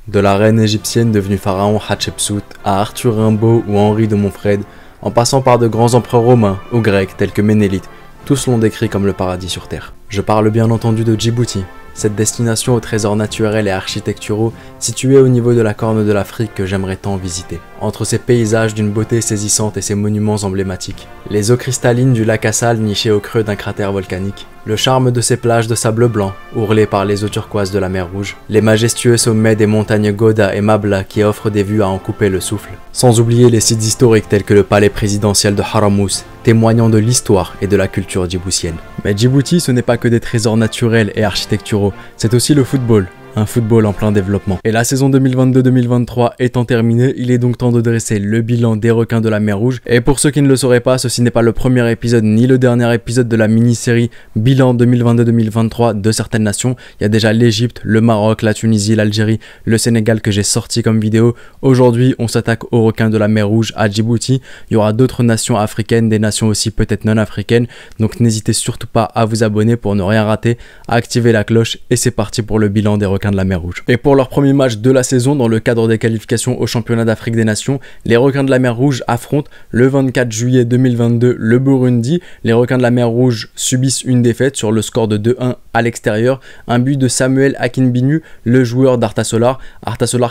De la reine égyptienne devenue pharaon Hatshepsut à Arthur Rimbaud ou Henri de Montfred, en passant par de grands empereurs romains ou grecs tels que Ménélite, tous l'ont décrit comme le paradis sur terre. Je parle bien entendu de Djibouti, cette destination aux trésors naturels et architecturaux située au niveau de la corne de l'Afrique que j'aimerais tant visiter. Entre ses paysages d'une beauté saisissante et ses monuments emblématiques, les eaux cristallines du lac Assal nichées au creux d'un cratère volcanique, le charme de ses plages de sable blanc, ourlées par les eaux turquoises de la mer Rouge, les majestueux sommets des montagnes Goda et Mabla qui offrent des vues à en couper le souffle, sans oublier les sites historiques tels que le palais présidentiel de Haramous, témoignant de l'histoire et de la culture djiboutienne. Mais Djibouti, ce n'est pas que des trésors naturels et architecturaux, c'est aussi le football. Un football en plein développement. Et la saison 2022-2023 étant terminée, il est donc temps de dresser le bilan des requins de la mer Rouge. Et pour ceux qui ne le sauraient pas, ceci n'est pas le premier épisode ni le dernier épisode de la mini-série bilan 2022-2023 de certaines nations. Il y a déjà l'Égypte, le Maroc, la Tunisie, l'Algérie, le Sénégal que j'ai sorti comme vidéo. Aujourd'hui, on s'attaque aux requins de la mer Rouge à Djibouti. Il y aura d'autres nations africaines, des nations aussi peut-être non africaines. Donc n'hésitez surtout pas à vous abonner pour ne rien rater, à activer la cloche et c'est parti pour le bilan des requins de la mer Rouge. Et pour leur premier match de la saison dans le cadre des qualifications au championnat d'Afrique des Nations, les requins de la mer Rouge affrontent le 24 juillet 2022 le Burundi. Les requins de la mer Rouge subissent une défaite sur le score de 2-1 à l'extérieur, un but de Samuel Akinbinu, le joueur d'Arta Solar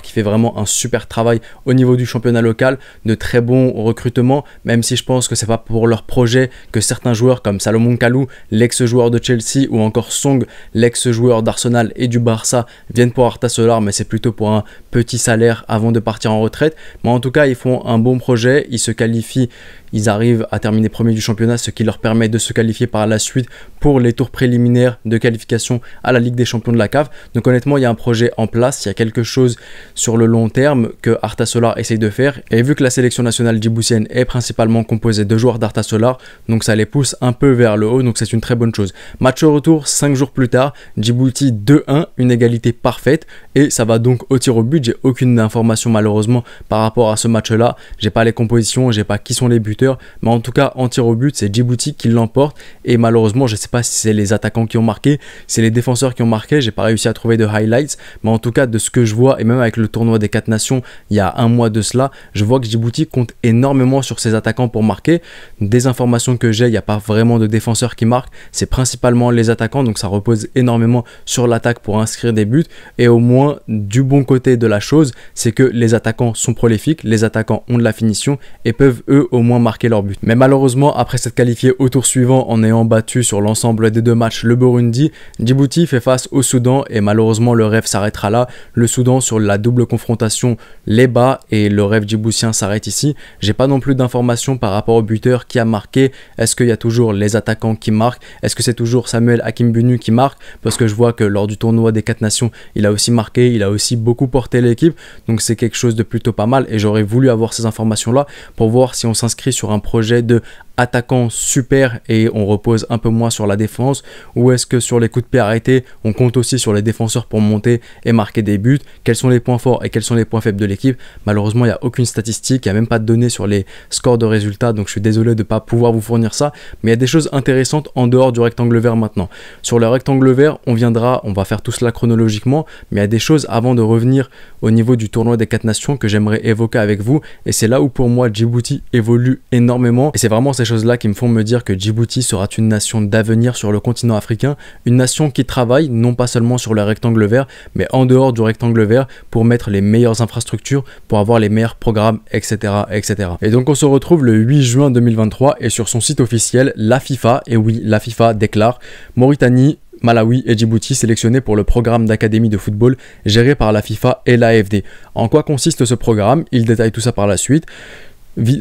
qui fait vraiment un super travail au niveau du championnat local, de très bons recrutements, même si je pense que c'est pas pour leur projet que certains joueurs comme Salomon Kalou, l'ex-joueur de Chelsea, ou encore Song, l'ex-joueur d'Arsenal et du Barça, viennent pour Arta Solar, mais c'est plutôt pour un petit salaire avant de partir en retraite. Mais en tout cas, ils font un bon projet, ils se qualifient, ils arrivent à terminer premier du championnat, ce qui leur permet de se qualifier par la suite pour les tours préliminaires de qualification à la Ligue des Champions de la CAF. Donc honnêtement, il y a un projet en place, il y a quelque chose sur le long terme que Arta Solar essaye de faire. Et vu que la sélection nationale djiboutienne est principalement composée de joueurs d'Arta Solar, donc ça les pousse un peu vers le haut, donc c'est une très bonne chose. Match au retour, 5 jours plus tard, Djibouti 2-1, une égalité parfaite, et ça va donc au tir au but. J'ai aucune information malheureusement par rapport à ce match-là, j'ai pas les compositions, j'ai pas qui sont les buteurs, mais en tout cas en tir au but, c'est Djibouti qui l'emporte, et malheureusement je sais pas si c'est les attaquants qui ont marqué, c'est les défenseurs qui ont marqué, j'ai pas réussi à trouver de highlights, mais en tout cas de ce que je vois, et même avec le tournoi des 4 nations il y a un mois de cela, je vois que Djibouti compte énormément sur ses attaquants pour marquer. Des informations que j'ai, il n'y a pas vraiment de défenseurs qui marquent, c'est principalement les attaquants, donc ça repose énormément sur l'attaque pour inscrire des buts. Et au moins du bon côté de la chose, c'est que les attaquants sont prolifiques, les attaquants ont de la finition et peuvent eux au moins marquer leur but. Mais malheureusement, après s'être qualifié au tour suivant en ayant battu sur l'ensemble des 2 matchs le Burundi, Djibouti fait face au Soudan et malheureusement le rêve s'arrêtera là. Le Soudan sur la double confrontation les bat et le rêve djiboutien s'arrête ici. J'ai pas non plus d'informations par rapport au buteur qui a marqué. Est-ce qu'il y a toujours les attaquants qui marquent? Est-ce que c'est toujours Samuel Akinbinu qui marque? Parce que je vois que lors du tournoi des 4 nations, il a aussi marqué, il a aussi beaucoup porté l'équipe, donc c'est quelque chose de plutôt pas mal et j'aurais voulu avoir ces informations là pour voir si on s'inscrit sur un projet de attaquant super et on repose un peu moins sur la défense, ou est-ce que sur les coups de pied arrêtés on compte aussi sur les défenseurs pour monter et marquer des buts? Quels sont les points forts et quels sont les points faibles de l'équipe? Malheureusement il n'y a aucune statistique, il n'y a même pas de données sur les scores de résultats, donc je suis désolé de ne pas pouvoir vous fournir ça, mais il y a des choses intéressantes en dehors du rectangle vert maintenant. Sur le rectangle vert on va faire tout cela chronologiquement, mais il y a des choses avant de revenir au niveau du tournoi des 4 nations que j'aimerais évoquer avec vous, et c'est là où pour moi Djibouti évolue énormément, et c'est vraiment ces choses-là qui me font me dire que Djibouti sera une nation d'avenir sur le continent africain, une nation qui travaille non pas seulement sur le rectangle vert, mais en dehors du rectangle vert pour mettre les meilleures infrastructures, pour avoir les meilleurs programmes, etc., etc. Et donc on se retrouve le 8 juin 2023 et sur son site officiel, la FIFA, et oui, la FIFA déclare Mauritanie, Malawi et Djibouti sélectionnés pour le programme d'académie de football géré par la FIFA et l'AFD. En quoi consiste ce programme? Il détaille tout ça par la suite.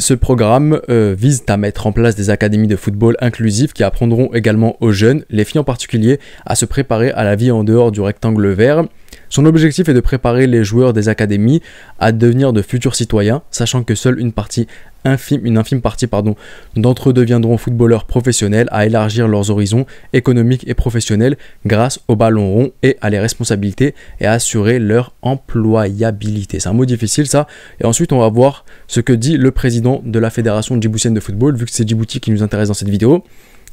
Ce programme vise à mettre en place des académies de football inclusives qui apprendront également aux jeunes, les filles en particulier, à se préparer à la vie en dehors du rectangle vert. Son objectif est de préparer les joueurs des académies à devenir de futurs citoyens, sachant que seule une infime partie d'entre eux deviendront footballeurs professionnels, à élargir leurs horizons économiques et professionnels grâce au ballon rond et à les responsabilités et à assurer leur employabilité. C'est un mot difficile ça. Et ensuite on va voir ce que dit le président de la Fédération djiboutienne de football, vu que c'est Djibouti qui nous intéresse dans cette vidéo.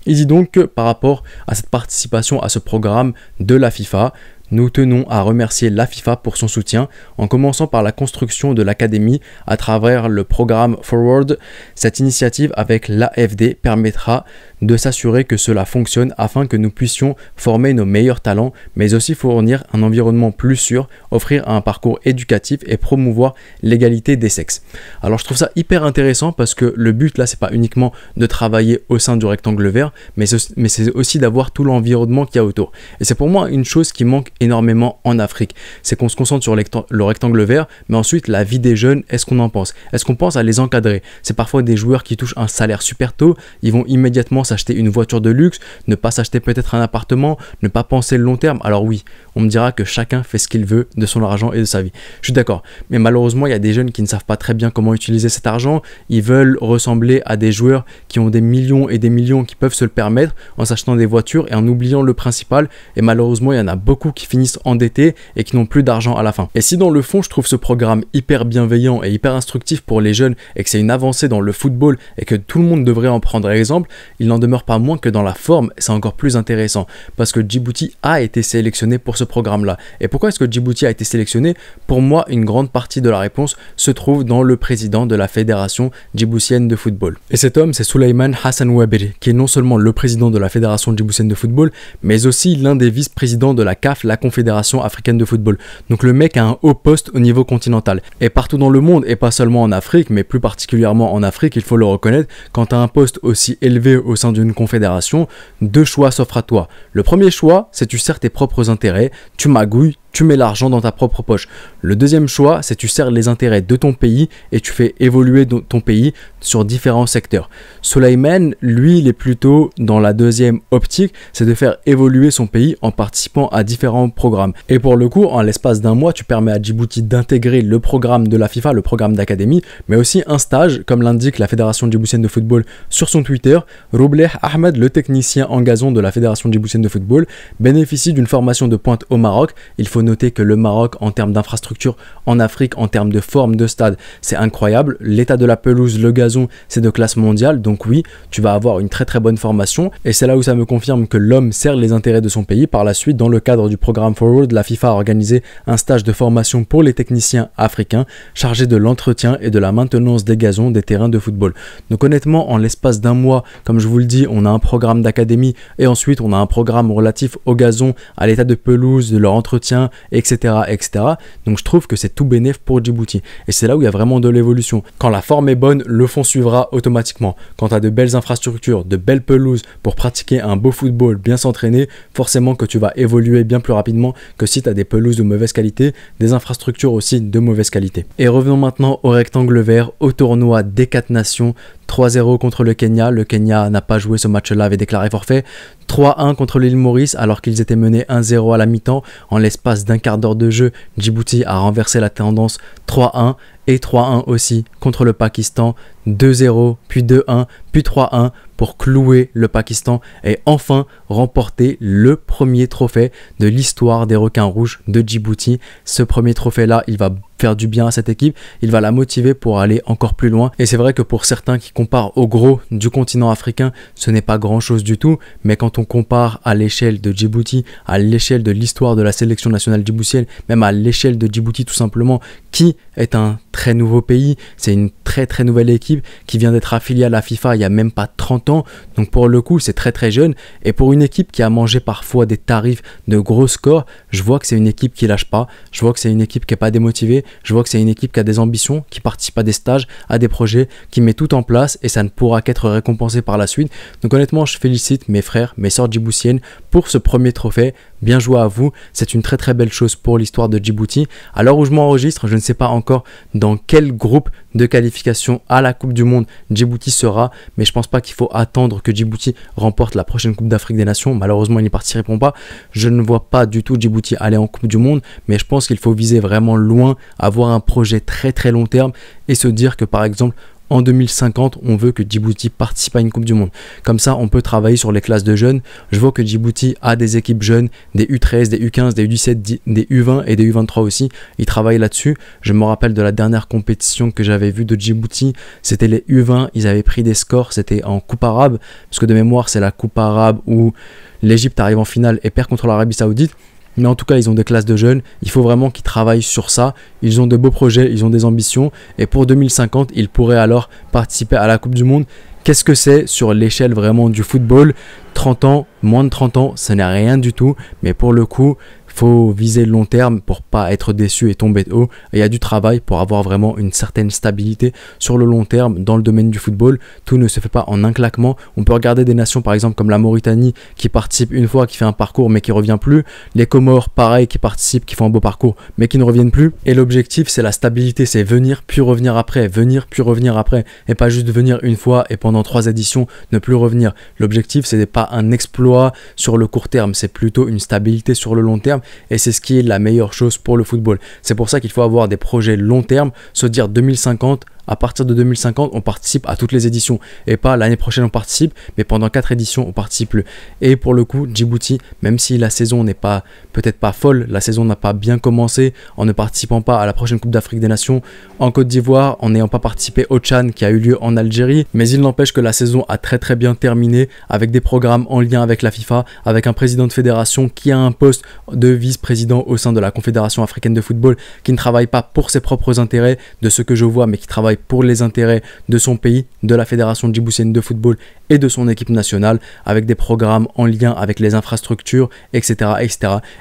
Il dit donc que par rapport à cette participation à ce programme de la FIFA, Nous tenons à remercier la FIFA pour son soutien, en commençant par la construction de l'académie à travers le programme Forward. Cette initiative avec l'AFD permettra de s'assurer que cela fonctionne afin que nous puissions former nos meilleurs talents, mais aussi fournir un environnement plus sûr, offrir un parcours éducatif et promouvoir l'égalité des sexes. Alors je trouve ça hyper intéressant parce que le but là c'est pas uniquement de travailler au sein du rectangle vert, mais c'est aussi d'avoir tout l'environnement qu'il y a autour. Et c'est pour moi une chose qui manque énormément en Afrique, c'est qu'on se concentre sur le rectangle vert, mais ensuite la vie des jeunes, est-ce qu'on en pense? Est-ce qu'on pense à les encadrer? C'est parfois des joueurs qui touchent un salaire super tôt, ils vont immédiatement s'acheter une voiture de luxe, ne pas s'acheter peut-être un appartement, ne pas penser le long terme. Alors oui, on me dira que chacun fait ce qu'il veut de son argent et de sa vie. Je suis d'accord, mais malheureusement, il y a des jeunes qui ne savent pas très bien comment utiliser cet argent. Ils veulent ressembler à des joueurs qui ont des millions et des millions qui peuvent se le permettre en s'achetant des voitures et en oubliant le principal. Et malheureusement, il y en a beaucoup qui finissent endettés et qui n'ont plus d'argent à la fin. Et si dans le fond, je trouve ce programme hyper bienveillant et hyper instructif pour les jeunes et que c'est une avancée dans le football et que tout le monde devrait en prendre exemple, il n'en demeure pas moins que dans la forme, c'est encore plus intéressant parce que Djibouti a été sélectionné pour ce programme-là. Et pourquoi est-ce que Djibouti a été sélectionné? Pour moi, une grande partie de la réponse se trouve dans le président de la fédération djiboutienne de football. Et cet homme, c'est Souleymane Hassan Ouaberi, qui est non seulement le président de la fédération djiboutienne de football, mais aussi l'un des vice-présidents de la CAF, la Confédération africaine de football. Donc le mec a un haut poste au niveau continental. Et partout dans le monde, et pas seulement en Afrique, mais plus particulièrement en Afrique, il faut le reconnaître, quand tu as un poste aussi élevé au sein d'une confédération, deux choix s'offrent à toi. Le premier choix, c'est tu sers tes propres intérêts, tu magouilles, tu mets l'argent dans ta propre poche. Le deuxième choix, c'est tu sers les intérêts de ton pays et tu fais évoluer ton pays sur différents secteurs. Souleymane, lui, il est plutôt dans la deuxième optique, c'est de faire évoluer son pays en participant à différents programmes. Et pour le coup, en l'espace d'un mois, tu permets à Djibouti d'intégrer le programme de la FIFA, le programme d'académie, mais aussi un stage, comme l'indique la Fédération djiboutienne de football sur son Twitter. Roubleh Ahmed, le technicien en gazon de la Fédération djiboutienne de football, bénéficie d'une formation de pointe au Maroc. Il faut noter que le Maroc, en termes d'infrastructure en Afrique, en termes de forme de stade, c'est incroyable. L'état de la pelouse, le gazon, c'est de classe mondiale. Donc oui, tu vas avoir une très très bonne formation. Et c'est là où ça me confirme que l'homme sert les intérêts de son pays. Par la suite, dans le cadre du programme Forward, la FIFA a organisé un stage de formation pour les techniciens africains chargés de l'entretien et de la maintenance des gazons des terrains de football. Donc honnêtement, en l'espace d'un mois, comme je vous le dis, on a un programme d'académie et ensuite on a un programme relatif au gazon, à l'état de pelouse, de leur entretien, etc., etc. Donc je trouve que c'est tout bénéf pour Djibouti. Et c'est là où il y a vraiment de l'évolution. Quand la forme est bonne, le fond suivra automatiquement. Quand tu as de belles infrastructures, de belles pelouses pour pratiquer un beau football, bien s'entraîner, forcément que tu vas évoluer bien plus rapidement que si tu as des pelouses de mauvaise qualité, des infrastructures aussi de mauvaise qualité. Et revenons maintenant au rectangle vert, au tournoi des 4 nations. 3-0 contre le Kenya. Le Kenya n'a pas joué ce match-là, avait déclaré forfait. 3-1 contre l'île Maurice alors qu'ils étaient menés 1-0 à la mi-temps. En l'espace d'un quart d'heure de jeu, Djibouti a renversé la tendance 3-1 et 3-1 aussi contre le Pakistan. 2-0, puis 2-1, puis 3-1 pour clouer le Pakistan et enfin remporter le premier trophée de l'histoire des requins rouges de Djibouti. Ce premier trophée-là, il va faire du bien à cette équipe, il va la motiver pour aller encore plus loin. Et c'est vrai que pour certains qui comparent au gros du continent africain, ce n'est pas grand-chose du tout, mais quand on compare à l'échelle de Djibouti, à l'échelle de l'histoire de la sélection nationale djiboutienne, même à l'échelle de Djibouti tout simplement, qui est un très nouveau pays, c'est une très très nouvelle équipe qui vient d'être affiliée à la FIFA il n'y a même pas 30 ans, donc pour le coup c'est très très jeune, et pour une équipe qui a mangé parfois des tarifs de gros scores, je vois que c'est une équipe qui lâche pas, je vois que c'est une équipe qui n'est pas démotivée, je vois que c'est une équipe qui a des ambitions, qui participe à des stages, à des projets, qui met tout en place et ça ne pourra qu'être récompensé par la suite. Donc honnêtement, je félicite mes frères, mes sœurs djiboutiennes pour ce premier trophée. Bien joué à vous, c'est une très très belle chose pour l'histoire de Djibouti. À l'heure où je m'enregistre, je ne sais pas encore dans quel groupe de qualification à la Coupe du Monde Djibouti sera, mais je pense pas qu'il faut attendre que Djibouti remporte la prochaine Coupe d'Afrique des Nations. Malheureusement, ils n'y participeront pas. Je ne vois pas du tout Djibouti aller en Coupe du Monde, mais je pense qu'il faut viser vraiment loin, avoir un projet très très long terme et se dire que par exemple, en 2050, on veut que Djibouti participe à une Coupe du Monde. Comme ça, on peut travailler sur les classes de jeunes. Je vois que Djibouti a des équipes jeunes, des U13, des U15, des U17, des U20 et des U23 aussi. Ils travaillent là-dessus. Je me rappelle de la dernière compétition que j'avais vue de Djibouti. C'était les U20. Ils avaient pris des scores. C'était en Coupe arabe. Parce que de mémoire, c'est la Coupe arabe où l'Égypte arrive en finale et perd contre l'Arabie Saoudite. Mais en tout cas, ils ont des classes de jeunes. Il faut vraiment qu'ils travaillent sur ça. Ils ont de beaux projets, ils ont des ambitions. Et pour 2050, ils pourraient alors participer à la Coupe du Monde. Qu'est-ce que c'est sur l'échelle vraiment du football? 30 ans, moins de 30 ans, ce n'est rien du tout. Mais pour le coup, faut viser le long terme pour pas être déçu et tomber de haut. Et il y a du travail pour avoir vraiment une certaine stabilité sur le long terme dans le domaine du football. Tout ne se fait pas en un claquement. On peut regarder des nations par exemple comme la Mauritanie qui participe une fois, qui fait un parcours mais qui revient plus. Les Comores, pareil, qui participent, qui font un beau parcours mais qui ne reviennent plus. Et l'objectif, c'est la stabilité, c'est venir puis revenir après, venir puis revenir après. Et pas juste venir une fois et pendant 3 éditions ne plus revenir. L'objectif, c'est pas un exploit sur le court terme, c'est plutôt une stabilité sur le long terme. Et c'est ce qui est la meilleure chose pour le football. C'est pour ça qu'il faut avoir des projets long terme, se dire 2050, à partir de 2050, on participe à toutes les éditions. Et pas l'année prochaine on participe, mais pendant 4 éditions, on participe plus. Et pour le coup, Djibouti, même si la saison n'est pas peut-être pas folle, la saison n'a pas bien commencé en ne participant pas à la prochaine Coupe d'Afrique des Nations en Côte d'Ivoire, en n'ayant pas participé au Tchad qui a eu lieu en Algérie. Mais il n'empêche que la saison a très bien terminé avec des programmes en lien avec la FIFA, avec un président de fédération qui a un poste de vice-président au sein de la Confédération africaine de football, qui ne travaille pas pour ses propres intérêts, de ce que je vois, mais qui travaille pour les intérêts de son pays, de la Fédération djiboutienne de football et de son équipe nationale, avec des programmes en lien avec les infrastructures, etc.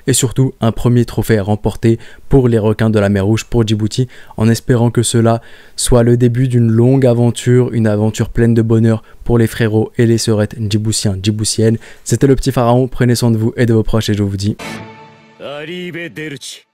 Et surtout, un premier trophée remporté pour les requins de la mer Rouge pour Djibouti, en espérant que cela soit le début d'une longue aventure, une aventure pleine de bonheur pour les frérots et les sœurettes djiboutiens, djiboutiennes. C'était le petit pharaon, prenez soin de vous et de vos proches et je vous dis... Arrivederci.